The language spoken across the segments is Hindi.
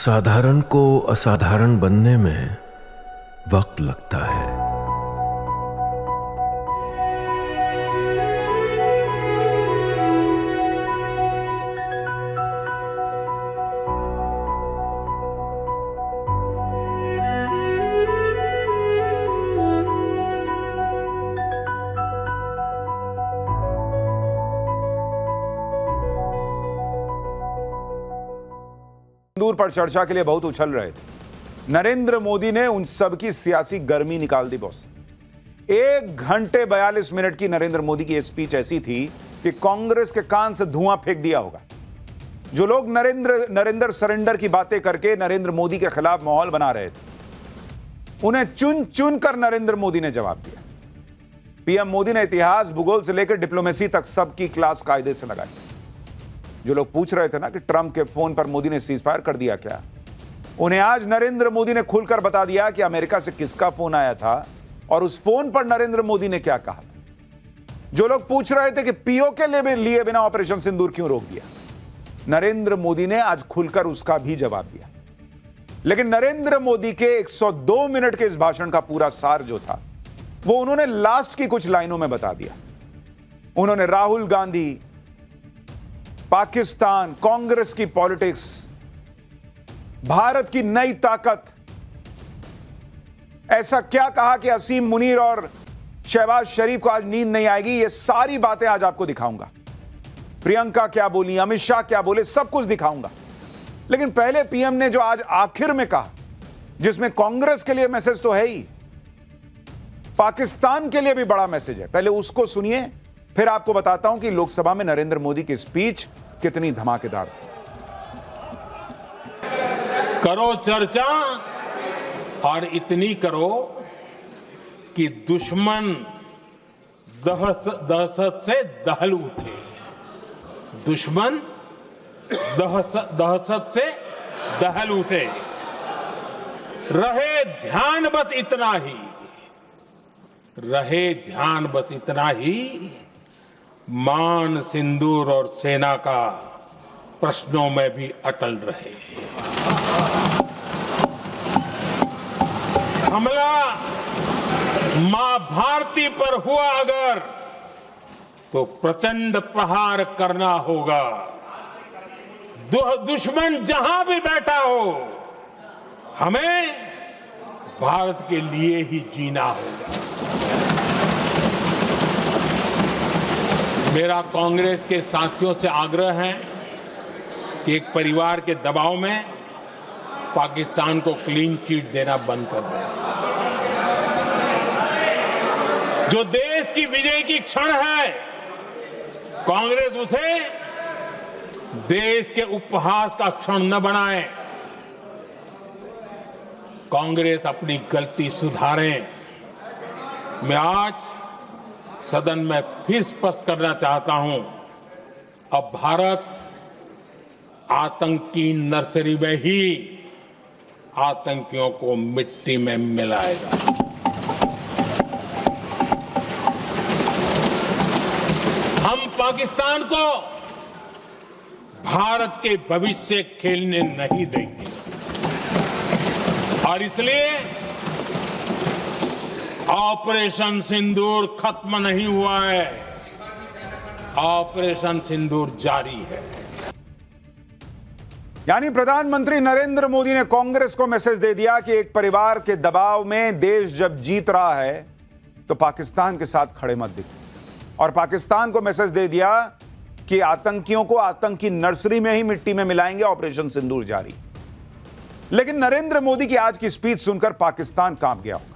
साधारण को असाधारण बनने में वक्त लगता है। दूर पर चर्चा के लिए बहुत उछल रहे थे। नरेंद्र मोदी ने उन सब की सियासी गर्मी निकाल दी बॉस। 1 घंटे 42 मिनट की नरेंद्र मोदी की स्पीच ऐसी थी कि कांग्रेस के कान से धुआं फेंक दिया होगा। जो लोग नरेंद्र सरेंडर की बातें करके नरेंद्र मोदी के खिलाफ माहौल बना रहे थे, उन्हें चुन चुन कर नरेंद्र मोदी ने जवाब दिया। पीएम मोदी ने इतिहास, भूगोल से लेकर डिप्लोमेसी तक सबकी क्लास कायदे से लगाई। जो लोग पूछ रहे थे ना कि ट्रंप के फोन पर मोदी ने सीज फायर कर दिया क्या, उन्हें आज नरेंद्र मोदी ने खुलकर बता दिया कि अमेरिका से किसका फोन आया था और उस फोन पर नरेंद्र मोदी ने क्या कहा था। जो लोग पूछ रहे थे कि पीओ के लिए बिना ऑपरेशन सिंदूर क्यों रोक दिया, नरेंद्र मोदी ने आज खुलकर उसका भी जवाब दिया। लेकिन नरेंद्र मोदी के 102 मिनट के इस भाषण का पूरा सार जो था वो उन्होंने लास्ट की कुछ लाइनों में बता दिया। उन्होंने राहुल गांधी, पाकिस्तान, कांग्रेस की पॉलिटिक्स, भारत की नई ताकत, ऐसा क्या कहा कि असीम मुनीर और शहबाज शरीफ को आज नींद नहीं आएगी। ये सारी बातें आज आपको दिखाऊंगा। प्रियंका क्या बोली, अमित शाह क्या बोले, सब कुछ दिखाऊंगा। लेकिन पहले पीएम ने जो आज आखिर में कहा, जिसमें कांग्रेस के लिए मैसेज तो है ही, पाकिस्तान के लिए भी बड़ा मैसेज है। पहले उसको सुनिए, फिर आपको बताता हूं कि लोकसभा में नरेंद्र मोदी की स्पीच कितनी धमाकेदार थी। करो चर्चा और इतनी करो कि दुश्मन दहशत से दहल उठे। दुश्मन दहशत से दहल उठे। रहे ध्यान बस इतना ही, रहे ध्यान बस इतना ही, मान, सिंदूर और सेना का प्रश्नों में भी अटल रहे। हमला मां भारती पर हुआ अगर, तो प्रचंड प्रहार करना होगा। दुश्मन जहां भी बैठा हो, हमें भारत के लिए ही जीना होगा। मेरा कांग्रेस के साथियों से आग्रह है कि एक परिवार के दबाव में पाकिस्तान को क्लीन चिट देना बंद कर दें। जो देश की विजय की क्षण है, कांग्रेस उसे देश के उपहास का क्षण न बनाए। कांग्रेस अपनी गलती सुधारें। मैं आज सदन में फिर स्पष्ट करना चाहता हूं, अब भारत आतंकी नर्सरी में ही आतंकियों को मिट्टी में मिलाएगा। हम पाकिस्तान को भारत के भविष्य खेलने नहीं देंगे और इसलिए ऑपरेशन सिंदूर खत्म नहीं हुआ है, ऑपरेशन सिंदूर जारी है। यानी प्रधानमंत्री नरेंद्र मोदी ने कांग्रेस को मैसेज दे दिया कि एक परिवार के दबाव में देश जब जीत रहा है तो पाकिस्तान के साथ खड़े मत दिखो। और पाकिस्तान को मैसेज दे दिया कि आतंकियों को आतंकी नर्सरी में ही मिट्टी में मिलाएंगे, ऑपरेशन सिंदूर जारी। लेकिन नरेंद्र मोदी की आज की स्पीच सुनकर पाकिस्तान कांप गया होगा।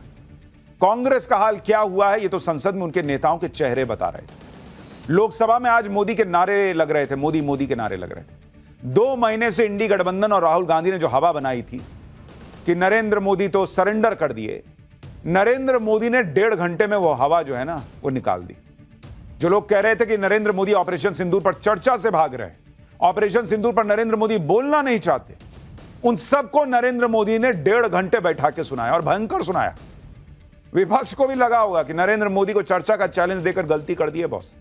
कांग्रेस का हाल क्या हुआ है, ये तो संसद में उनके नेताओं के चेहरे बता रहे थे। लोकसभा में आज मोदी के नारे लग रहे थे, मोदी मोदी के नारे लग रहे थे। 2 महीने से इंडी गठबंधन और राहुल गांधी ने जो हवा बनाई थी कि नरेंद्र मोदी तो सरेंडर कर दिए, नरेंद्र मोदी ने 1.5 घंटे में वो हवा जो है ना वो निकाल दी। जो लोग कह रहे थे कि नरेंद्र मोदी ऑपरेशन सिंदूर पर चर्चा से भाग रहे हैं, ऑपरेशन सिंदूर पर नरेंद्र मोदी बोलना नहीं चाहते, उन सबको नरेंद्र मोदी ने 1.5 घंटे बैठा के सुनाया और भयंकर सुनाया। विपक्ष को भी लगा होगा कि नरेंद्र मोदी को चर्चा का चैलेंज देकर गलती कर दी है बॉस।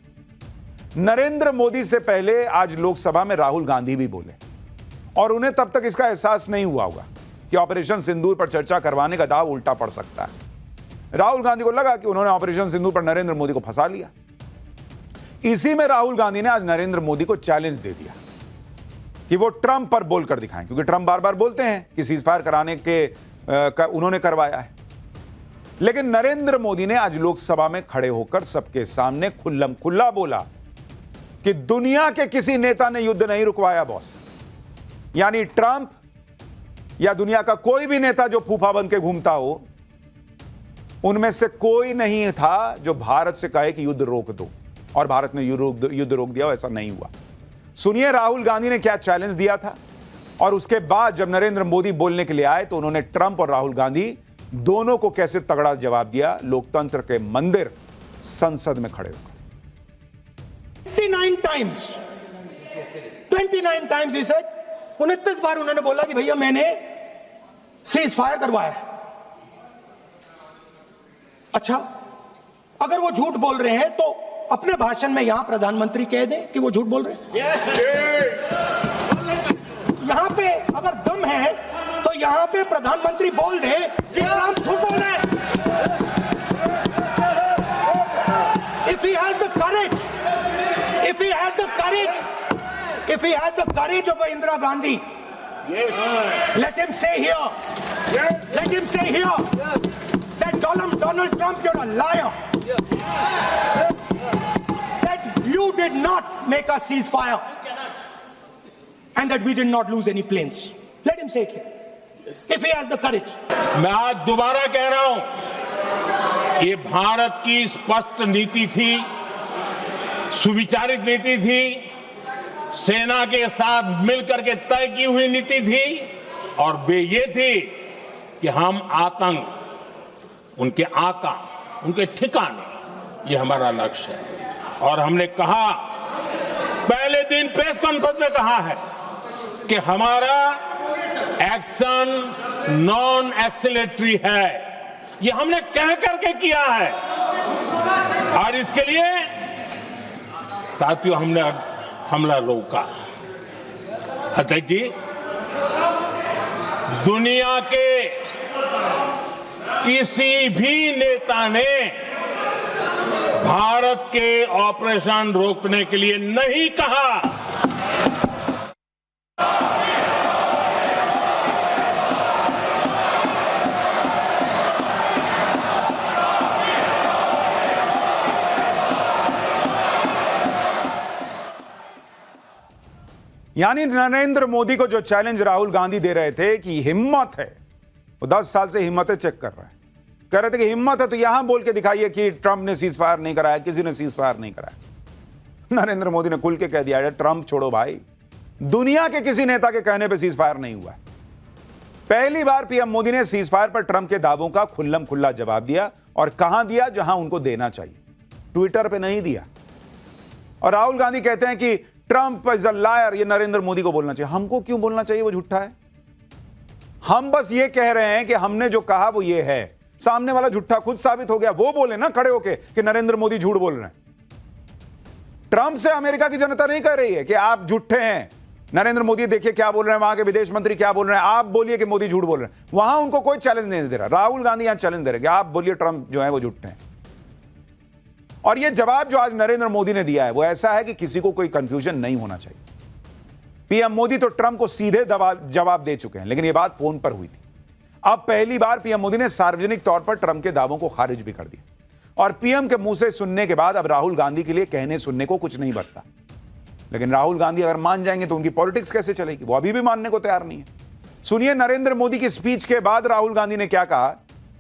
नरेंद्र मोदी से पहले आज लोकसभा में राहुल गांधी भी बोले और उन्हें तब तक इसका एहसास नहीं हुआ होगा कि ऑपरेशन सिंदूर पर चर्चा करवाने का दाव उल्टा पड़ सकता है। राहुल गांधी को लगा कि उन्होंने ऑपरेशन सिंदूर पर नरेंद्र मोदी को फंसा लिया। इसी में राहुल गांधी ने आज नरेंद्र मोदी को चैलेंज दे दिया कि वो ट्रंप पर बोलकर दिखाएं, क्योंकि ट्रंप बार बार बोलते हैं कि सीजफायर कराने के उन्होंने करवाया है। लेकिन नरेंद्र मोदी ने आज लोकसभा में खड़े होकर सबके सामने खुल्लम खुल्ला बोला कि दुनिया के किसी नेता ने युद्ध नहीं रुकवाया बॉस। यानी ट्रंप या दुनिया का कोई भी नेता जो फूफा बन के घूमता हो, उनमें से कोई नहीं था जो भारत से कहे कि युद्ध रोक दो, और भारत ने युद्ध रोक दिया। ऐसा नहीं हुआ। सुनिए राहुल गांधी ने क्या चैलेंज दिया था, और उसके बाद जब नरेंद्र मोदी बोलने के लिए आए तो उन्होंने ट्रंप और राहुल गांधी दोनों को कैसे तगड़ा जवाब दिया, लोकतंत्र के मंदिर संसद में खड़े होकर। 29 टाइम्स he said, 29 बार उन्होंने बोला कि भैया मैंने सीज फायर करवाया। अच्छा, अगर वो झूठ बोल रहे हैं तो अपने भाषण में यहां प्रधानमंत्री कह दें कि वो झूठ बोल रहे हैं। यहां पे अगर दम है तो यहां पे प्रधानमंत्री बोल दे कि ट्रंप झूठ बोल रहे हैं। If he has the courage, if he has the courage of Indira Gandhi, let him say here that Donald Trump, you're a liar. That you did not make a ceasefire and that we did not lose any planes. Let him say it here. If he has the courage. मैं आज दोबारा कह रहा हूं, ये भारत की स्पष्ट नीति थी, सुविचारित नीति थी, सेना के साथ मिलकर के तय की हुई नीति थी, और वे ये थी कि हम आतंक, उनके आका, उनके ठिकाने, ये हमारा लक्ष्य है। और हमने कहा, पहले दिन प्रेस कॉन्फ्रेंस में कहा है कि हमारा एक्शन नॉन एक्सीलेटरी है। ये हमने कह करके किया है, और इसके लिए साथियों हमने हमला रोका। अध्यक्ष जी, दुनिया के किसी भी नेता ने भारत के ऑपरेशन रोकने के लिए नहीं कहा। यानी नरेंद्र मोदी को जो चैलेंज राहुल गांधी दे रहे थे कि हिम्मत है, वो 10 साल से हिम्मतें चेक कर रहे हैं, कह रहे थे कि हिम्मत है तो यहां बोल के दिखाइए कि ट्रंप ने सीज फायर नहीं कराया, किसी ने सीज फायर नहीं कराया। नरेंद्र मोदी ने खुल के कह दिया, ट्रंप छोड़ो भाई, दुनिया के किसी नेता के कहने पर सीज फायर नहीं हुआ है। पहली बार पीएम मोदी ने सीज फायर पर ट्रंप के दावों का खुल्लम खुल्ला जवाब दिया, और कहां दिया? जहां उनको देना चाहिए, ट्विटर पर नहीं दिया। और राहुल गांधी कहते हैं कि ट्रंप इज अ लायर, ये नरेंद्र मोदी को बोलना चाहिए। हमको क्यों बोलना चाहिए? वो झूठा है। हम बस ये कह रहे हैं कि हमने जो कहा वो ये है। सामने वाला झूठा खुद साबित हो गया, वो बोले ना खड़े होके कि नरेंद्र मोदी झूठ बोल रहे हैं। ट्रंप से अमेरिका की जनता नहीं कह रही है कि आप झूठे हैं, नरेंद्र मोदी देखिए क्या बोल रहे हैं, वहां के विदेश मंत्री क्या बोल रहे हैं, आप बोलिए कि मोदी झूठ बोल रहे हैं। वहां उनको कोई चैलेंज नहीं दे रहा। राहुल गांधी यहां चैलेंज दे रहे हैं, आप बोलिए ट्रंप जो है वो झूठे हैं। और ये जवाब जो आज नरेंद्र मोदी ने दिया है वो ऐसा है कि किसी को कोई कंफ्यूजन नहीं होना चाहिए। पीएम मोदी तो ट्रंप को सीधे जवाब दे चुके हैं, लेकिन ये बात फोन पर हुई थी। अब पहली बार पीएम मोदी ने सार्वजनिक तौर पर ट्रंप के दावों को खारिज भी कर दिया, और पीएम के मुंह से सुनने के बाद अब राहुल गांधी के लिए कहने सुनने को कुछ नहीं बचता। लेकिन राहुल गांधी अगर मान जाएंगे तो उनकी पॉलिटिक्स कैसे चलेगी? वो अभी भी मानने को तैयार नहीं है। सुनिए नरेंद्र मोदी की स्पीच के बाद राहुल गांधी ने क्या कहा,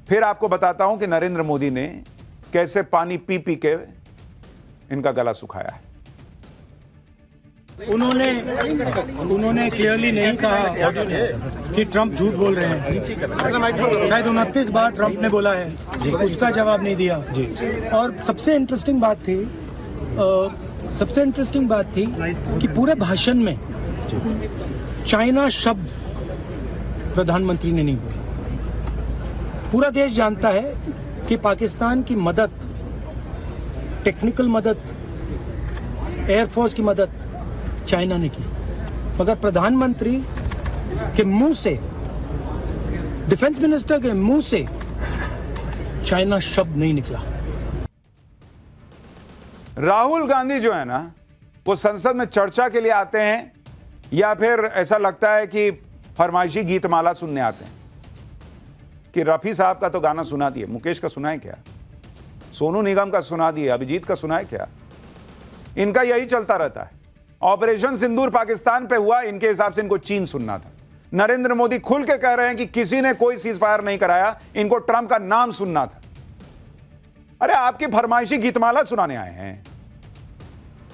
फिर आपको बताता हूं कि नरेंद्र मोदी ने कैसे पानी पी पी के इनका गला सुखाया है। उन्होंने क्लियरली नहीं कहा कि ट्रंप झूठ बोल रहे हैं। शायद 29 बार ट्रंप ने बोला है, उसका जवाब नहीं दिया। और सबसे इंटरेस्टिंग बात थी कि पूरे भाषण में चाइना शब्द प्रधानमंत्री ने नहीं बोला। पूरा देश जानता है कि पाकिस्तान की मदद, टेक्निकल मदद, एयरफोर्स की मदद चाइना ने की, मगर प्रधानमंत्री के मुंह से, डिफेंस मिनिस्टर के मुंह से चाइना शब्द नहीं निकला। राहुल गांधी जो है ना, वो संसद में चर्चा के लिए आते हैं या फिर ऐसा लगता है कि फरमाइशी गीतमाला सुनने आते हैं? कि रफी साहब का तो गाना सुना दिए, मुकेश का सुना है क्या? सोनू निगम का सुना दिए, अभिजीत का सुना है क्या? इनका यही चलता रहता है। ऑपरेशन सिंदूर पाकिस्तान पे हुआ, इनके हिसाब से इनको चीन सुनना था। नरेंद्र मोदी खुल के कह रहे हैं कि किसी ने कोई सीज फायर नहीं कराया, इनको ट्रंप का नाम सुनना था। अरे आपकी फरमाइशी गीतमाला सुनाने आए हैं।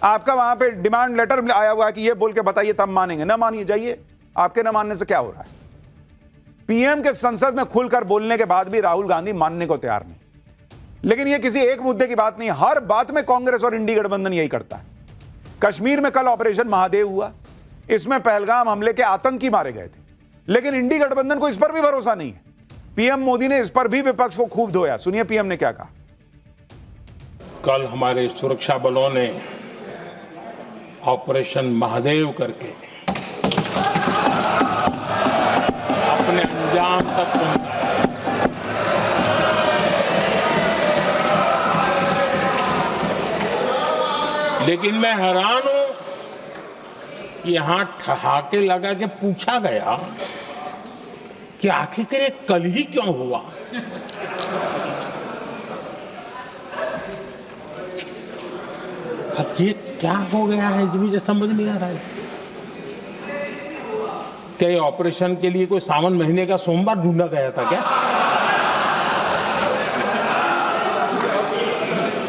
आपका वहां पे डिमांड लेटर आया हुआ है कि ये बोल के बताइए तब मानेंगे। ना मानिए, जाइए, आपके ना मानने से क्या हो रहा है? पीएम के संसद में खुलकर बोलने के बाद भी राहुल गांधी मानने को तैयार नहीं। लेकिन ये किसी एक मुद्दे की बात नहीं, हर बात में कांग्रेस और इंडी गठबंधन यही करता है। कश्मीर में कल ऑपरेशन महादेव हुआ, इसमें पहलगाम हमले के आतंकी मारे गए थे, लेकिन इंडी गठबंधन को इस पर भी भरोसा नहीं है। पीएम मोदी ने इस पर भी विपक्ष को खूब धोया। सुनिए पीएम ने क्या कहा। कल हमारे सुरक्षा बलों ने ऑपरेशन महादेव करके अपने अंजाम तक पहुंचाया। लेकिन मैं हैरान हूं कि यहां ठहाके लगा के पूछा गया कि आखिर ये कल ही क्यों हुआ। अब ये क्या हो गया है, मुझे समझ नहीं आ रहा है। क्या ये ऑपरेशन के लिए कोई सावन महीने का सोमवार ढूंढा गया था क्या?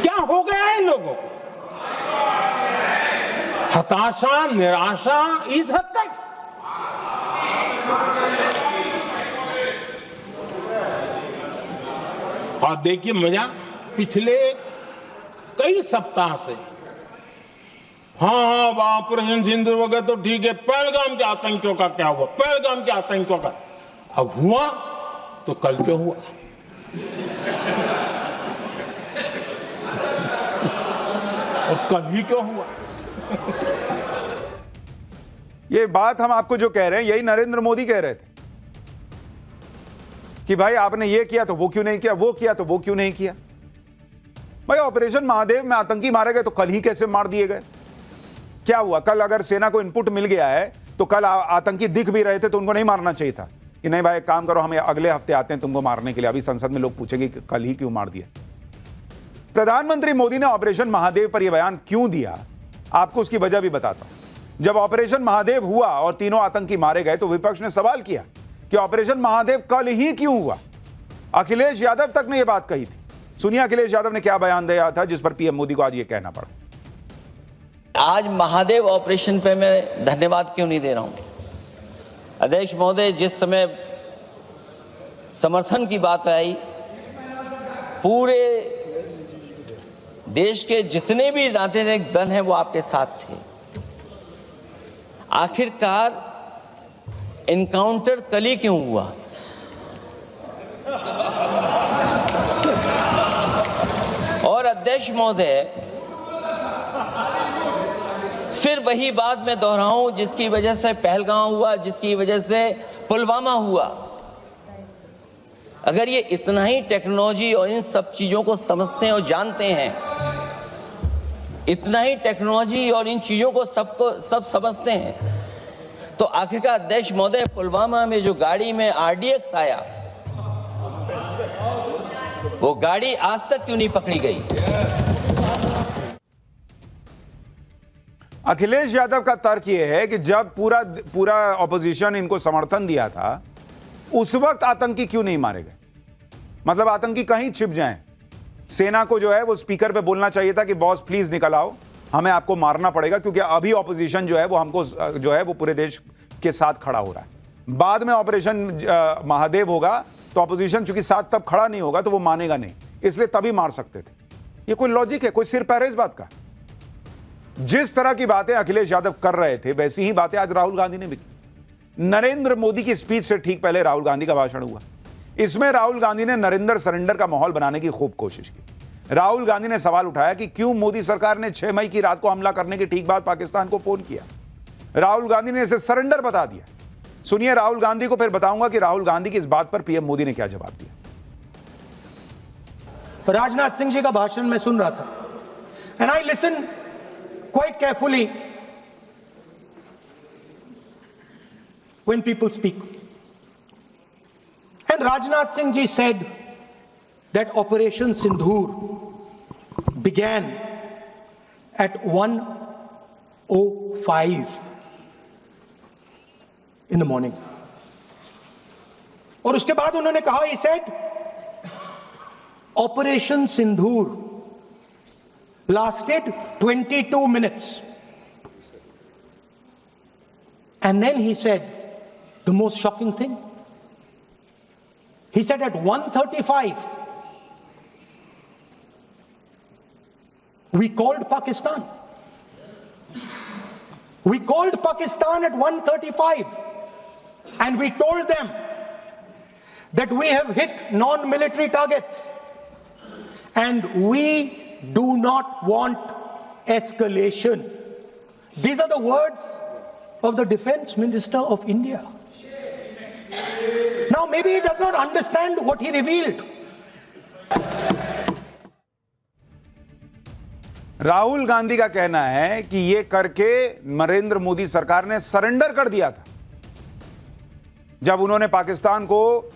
क्या हो गया है इन लोगों को? हताशा, निराशा इस हद तक। और देखिए मजा, पिछले कई सप्ताह से हाँ ऑपरेशन सिंदूर वगैरह तो ठीक है, पहलगाम के आतंकियों का क्या हुआ, पहलगाम के आतंकियों का अब हुआ तो कल क्यों हुआ? और कल ही क्यों हुआ? ये बात हम आपको जो कह रहे हैं, यही नरेंद्र मोदी कह रहे थे कि भाई आपने ये किया तो वो क्यों नहीं किया, वो किया तो वो क्यों नहीं किया। भाई ऑपरेशन महादेव में आतंकी मारे गए तो कल ही कैसे मार दिए गए? क्या हुआ? कल अगर सेना को इनपुट मिल गया है तो कल आतंकी दिख भी रहे थे तो उनको नहीं मारना चाहिए था कि नहीं भाई एक काम करो, हम अगले हफ्ते आते हैं तुमको मारने के लिए। अभी संसद में लोग पूछेंगे कि कल ही क्यों मार दिया। प्रधानमंत्री मोदी ने ऑपरेशन महादेव पर यह बयान क्यों दिया, आपको उसकी वजह भी बताता हूं। जब ऑपरेशन महादेव हुआ और तीनों आतंकी मारे गए तो विपक्ष ने सवाल किया कि ऑपरेशन महादेव कल ही क्यों हुआ। अखिलेश यादव तक ने यह बात कही थी। सुनिए अखिलेश यादव ने क्या बयान दिया था जिस पर पीएम मोदी को आज यह कहना पड़ा। आज महादेव ऑपरेशन पे मैं धन्यवाद क्यों नहीं दे रहा हूं? अध्यक्ष महोदय, जिस समय समर्थन की बात आई, पूरे देश के जितने भी राजनीतिक दल हैं वो आपके साथ थे। आखिरकार इनकाउंटर कल ही क्यों हुआ? और अध्यक्ष महोदय, फिर वही बात मैं दोहराऊं जिसकी वजह से पहलगाम हुआ, जिसकी वजह से पुलवामा हुआ। अगर ये इतना ही टेक्नोलॉजी और इन सब चीजों को समझते हैं और जानते हैं, इतना ही टेक्नोलॉजी और इन चीजों को सब समझते हैं, तो आखिरकार अध्यक्ष महोदय पुलवामा में जो गाड़ी में RDX आया, वो गाड़ी आज तक क्यों नहीं पकड़ी गई? अखिलेश यादव का तर्क यह है कि जब पूरा ऑपोजिशन इनको समर्थन दिया था उस वक्त आतंकी क्यों नहीं मारे गए। मतलब आतंकी कहीं छिप जाएं, सेना को जो है वो स्पीकर पे बोलना चाहिए था कि बॉस प्लीज निकल आओ, हमें आपको मारना पड़ेगा, क्योंकि अभी ऑपोजिशन जो है वो हमको जो है वो पूरे देश के साथ खड़ा हो रहा है। बाद में ऑपरेशन महादेव होगा तो ऑपोजिशन चूंकि साथ तब खड़ा नहीं होगा तो वो मानेगा नहीं, इसलिए तभी मार सकते थे। ये कोई लॉजिक है? कोई सिर पैर है इस बात का? जिस तरह की बातें अखिलेश यादव कर रहे थे वैसी ही बातें आज राहुल गांधी ने भी की। नरेंद्र मोदी की स्पीच से ठीक पहले राहुल गांधी का भाषण हुआ। इसमें राहुल गांधी ने नरेंद्र सरेंडर का माहौल बनाने की खूब कोशिश की। राहुल गांधी ने सवाल उठाया कि क्यों मोदी सरकार ने 6 मई की रात को हमला करने के ठीक बाद पाकिस्तान को फोन किया। राहुल गांधी ने इसे सरेंडर बता दिया। सुनिए राहुल गांधी को, फिर बताऊंगा कि राहुल गांधी की इस बात पर पीएम मोदी ने क्या जवाब दिया। राजनाथ सिंह जी का भाषण मैं सुन रहा था, and I listen quite carefully when people speak, and Rajnath Singh ji said that operation Sindoor began at 1:05 in the morning. और उसके बाद उन्होंने कहा, he said, Operation Sindhur lasted 22 minutes. And then he said the most shocking thing. He said at 1:35 we called Pakistan. We called Pakistan at 1:35 and we told them that we have hit non-military targets and we do not want escalation. These are the words of the Defense Minister of India. Now maybe he does not understand what he revealed. Rahul Gandhi का कहना है कि यह करके नरेंद्र मोदी सरकार ने सरेंडर कर दिया था जब उन्होंने पाकिस्तान को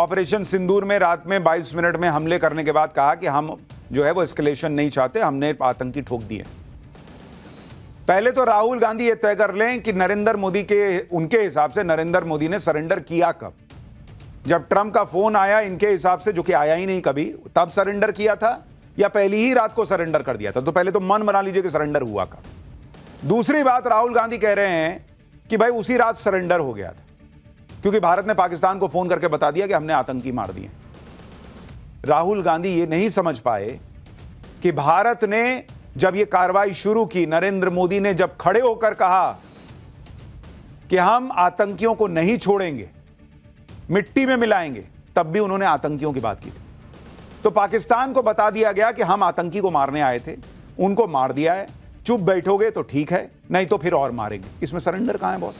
ऑपरेशन सिंदूर में रात में 22 मिनट में हमले करने के बाद कहा कि हम जो है वो एस्केलेशन नहीं चाहते, हमने आतंकी ठोक दिए। पहले तो राहुल गांधी ये तय कर लें कि नरेंद्र मोदी के, उनके हिसाब से नरेंद्र मोदी ने सरेंडर किया कब? जब ट्रंप का फोन आया इनके हिसाब से, जो कि आया ही नहीं कभी, तब सरेंडर किया था या पहली ही रात को सरेंडर कर दिया था? तो पहले तो मन बना लीजिए कि सरेंडर हुआ कब। दूसरी बात, राहुल गांधी कह रहे हैं कि भाई उसी रात सरेंडर हो गया था क्योंकि भारत ने पाकिस्तान को फोन करके बता दिया कि हमने आतंकी मार दिए। राहुल गांधी ये नहीं समझ पाए कि भारत ने जब ये कार्रवाई शुरू की, नरेंद्र मोदी ने जब खड़े होकर कहा कि हम आतंकियों को नहीं छोड़ेंगे, मिट्टी में मिलाएंगे, तब भी उन्होंने आतंकियों की बात की थी। तो पाकिस्तान को बता दिया गया कि हम आतंकी को मारने आए थे, उनको मार दिया है, चुप बैठोगे तो ठीक है, नहीं तो फिर और मारेंगे। इसमें सरेंडर कहां है बॉस?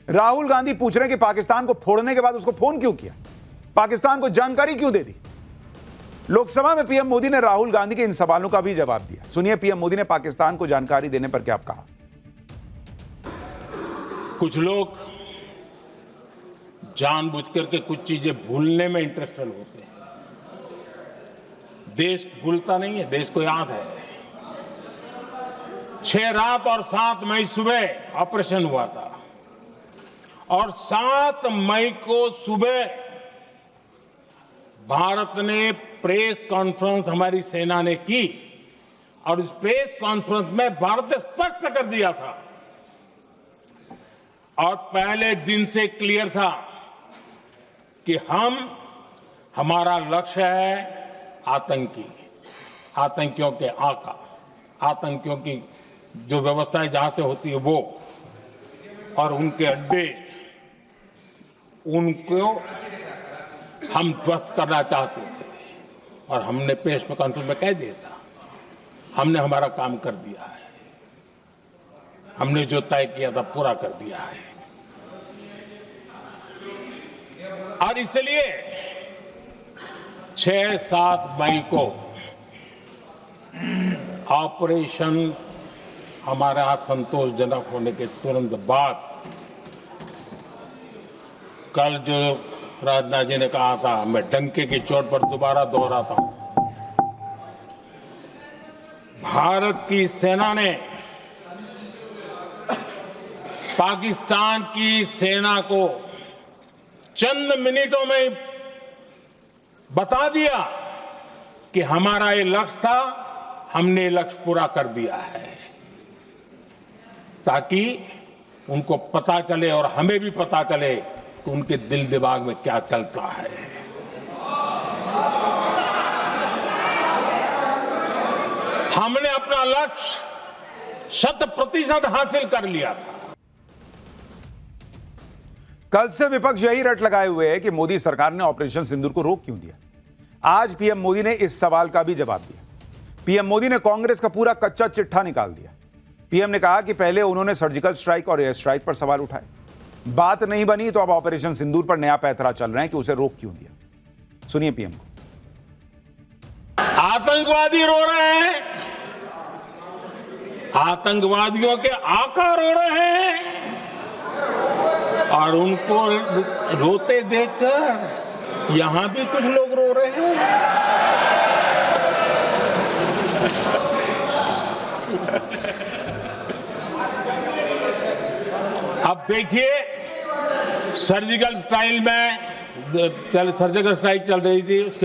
राहुल गांधी पूछ रहे हैं कि पाकिस्तान को फोड़ने के बाद उसको फोन क्यों किया, पाकिस्तान को जानकारी क्यों दे दी? लोकसभा में पीएम मोदी ने राहुल गांधी के इन सवालों का भी जवाब दिया। सुनिए पीएम मोदी ने पाकिस्तान को जानकारी देने पर क्या कहा। कुछ लोग जानबूझ करके कुछ चीजें भूलने में इंटरेस्टेड होते हैं। देश भूलता नहीं है, देश को याद है। 6 रात और 7 मई सुबह ऑपरेशन हुआ था और 7 मई को सुबह भारत ने प्रेस कॉन्फ्रेंस हमारी सेना ने की और इस प्रेस कॉन्फ्रेंस में भारत ने स्पष्ट कर दिया था और पहले दिन से क्लियर था कि हमारा लक्ष्य है आतंकी, आतंकियों के आका, आतंकियों की जो व्यवस्थाएं जहां से होती है वो, और उनके अड्डे, उनको हम ध्वस्त करना चाहते थे। और हमने प्रेस कॉन्फ्रेंस में कह दिया था, हमने हमारा काम कर दिया है, हमने जो तय किया था पूरा कर दिया है। और इसलिए 6-7 मई को ऑपरेशन हमारे हाथ संतोषजनक होने के तुरंत बाद कल जो राजनाथ जी ने कहा था, मैं डंके की चोट पर दोबारा दोहराता हूं, भारत की सेना ने पाकिस्तान की सेना को चंद मिनटों में बता दिया कि हमारा ये लक्ष्य था, हमने लक्ष्य पूरा कर दिया है, ताकि उनको पता चले और हमें भी पता चले कि उनके दिल दिमाग में क्या चलता है। हमने अपना लक्ष्य 100% हासिल कर लिया था। कल से विपक्ष यही रट लगाए हुए है कि मोदी सरकार ने ऑपरेशन सिंदूर को रोक क्यों दिया। आज पीएम मोदी ने इस सवाल का भी जवाब दिया। पीएम मोदी ने कांग्रेस का पूरा कच्चा चिट्ठा निकाल दिया। पीएम ने कहा कि पहले उन्होंने सर्जिकल स्ट्राइक और एयर स्ट्राइक पर सवाल उठाए, बात नहीं बनी तो अब ऑपरेशन सिंदूर पर नया पैंतरा चल रहे हैं कि उसे रोक क्यों दिया। सुनिए पीएम को। आतंकवादी रो रहे हैं, आतंकवादियों के आका रो रहे हैं और उनको रोते देखकर यहां भी कुछ लोग रो रहे हैं। अब देखिए, सर्जिकल स्ट्राइक चल रही थी, उसके